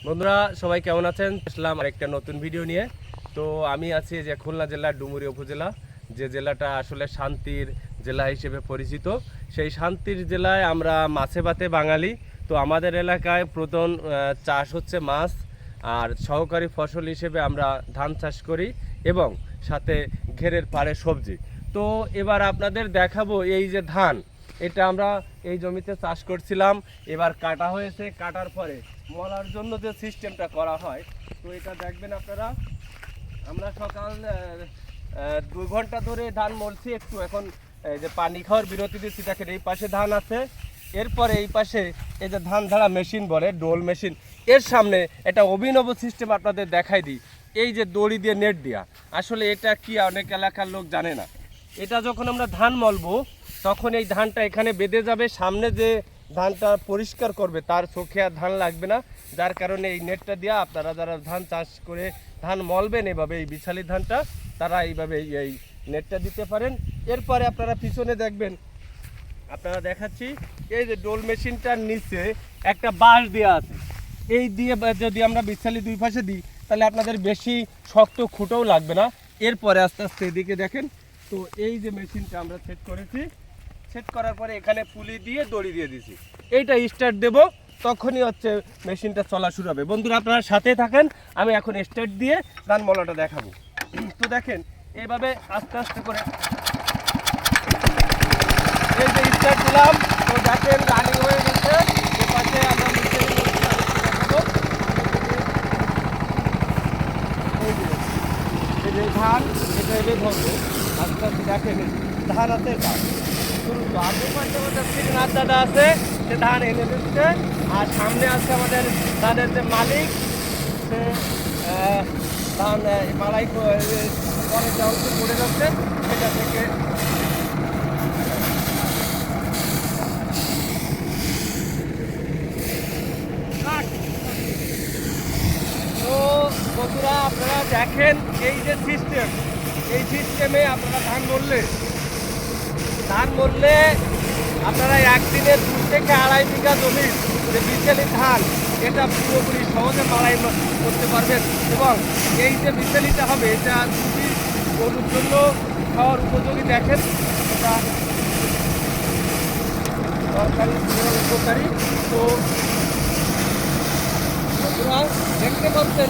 বন্ধুরা সবাই কেমন আছেন? আসলাম আরেকটা নতুন ভিডিও নিয়ে। তো আমি আছি যে খুলনা জেলার ডুমুরিয়া উপজেলা, যে জেলাটা আসলে শান্তির জেলা হিসেবে পরিচিত। সেই শান্তির জেলায় আমরা মাছে ভাতে বাঙালি। তো আমাদের এলাকায় প্রধান চাষ হচ্ছে মাছ, আর সহকারী ফসল হিসেবে আমরা ধান চাষ করি এবং সাথে ঘেরের পাড়ে সবজি। তো এবার আপনাদের দেখাবো এই যে ধান, এটা আমরা এই জমিতে চাষ করছিলাম, এবার কাটা হয়েছে। কাটার পরে মলার জন্য যে সিস্টেমটা করা হয়, তো এটা দেখবেন আপনারা। আমরা সকাল 2 ঘন্টা ধরে ধান মলছি, একটু এখন এই যে পানি খাওয়ার বিরতি দিচ্ছি। দেখেন এই পাশে ধান আছে, এরপরে এই পাশে এই যে ধান ঝাড়া মেশিন বলে, ডোল মেশিন। এর সামনে একটা অভিনব সিস্টেম আপনাদের দেখাই দিই, এই যে দড়ি দিয়ে নেট দেওয়া। আসলে এটা কি অনেক এলাকার লোক জানে না। এটা যখন আমরা ধান মলবো তখন এই ধানটা এখানে বেঁধে যাবে, সামনে যে ধানটা পরিষ্কার করবে তার চোখে আর ধান লাগবে না। যার কারণে এই নেটটা দেওয়া। আপনারা যারা ধান চাষ করে ধান মলবেন এভাবে, এই বিছালি ধানটা, তারা এইভাবে এই নেটটা দিতে পারেন। এরপরে আপনারা পিছনে দেখবেন, আপনারা দেখাচ্ছি, এই যে ডোল মেশিনটার নিচে একটা বাঁশ দেওয়া আছে। এই দিয়ে যদি আমরা বিছালি দুই পাশে দিই তাহলে আপনাদের বেশি শক্ত খুঁটোও লাগবে না। এরপরে আস্তে আস্তে এদিকে দেখেন, তো এই যে মেশিনটা আমরা সেট করেছি, সেট করার পরে এখানে পুলি দিয়ে দড়ি দিয়ে দিছি। এইটা স্টার্ট দেব, তখনই হচ্ছে মেশিনটা চলা শুরু হবে। বন্ধুরা আপনারা সাথে থাকেন, আমি এখন স্টার্ট দিয়ে ধান মলাটা দেখাবো। তো দেখেন এইভাবে আস্তে আস্তে করে এই যে স্টার্ট দিলাম, তো দেখেন রানিং হয়ে গেছে। এপাশে আমরা দেখাবো এই যে ধান, এটা এলে ধরবো আস্তে আস্তে। দেখেন ধান আছে, দাদা আছে, সে ধান এনে দিচ্ছে। আর সামনে আছে আমাদের ধানের যে মালিক, সে ধান মালাই পরে যে অংশ পড়ে যাচ্ছে সেটা থেকে তো বন্ধুরা আপনারা দেখেন এই যে সিস্টেম, এই সিস্টেমে আপনারা ধান মরলে আপনারা একদিনে 2 থেকে 2.5 বিঘা জমির যে বিচেলি ধান, এটা পুরোপুরি সহজে মাড়াই করতে পারবেন। এবং এই যে বিচেলিটা হবে, এটা খুবই গরুর জন্য খাওয়ার উপযোগী। দেখেন এটা সরকারি উপকারী। তো বন্ধুরা দেখতে পাচ্ছেন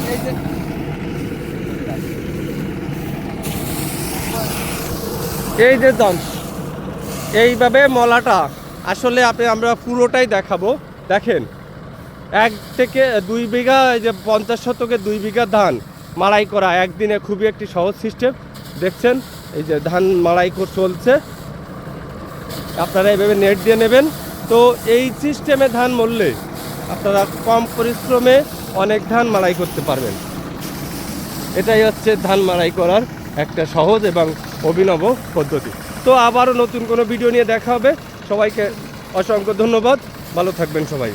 এই যে ধান এইভাবে মলাটা আসলে আমরা পুরোটাই দেখাবো। দেখেন 1 থেকে 2 বিঘা, এই যে 50 শতকে 2 বিঘা ধান মাড়াই করা একদিনে খুবই একটি সহজ সিস্টেম। দেখছেন এই যে ধান মাড়াই চলছে, আপনারা এইভাবে নেট দিয়ে নেবেন। তো এই সিস্টেমে ধান মরলে আপনারা কম পরিশ্রমে অনেক ধান মাড়াই করতে পারবেন। এটাই হচ্ছে ধান মাড়াই করার একটা সহজ এবং অভিনব পদ্ধতি। তো আবারও নতুন কোনো ভিডিও নিয়ে দেখা হবে। সবাইকে অসংখ্য ধন্যবাদ, ভালো থাকবেন সবাই।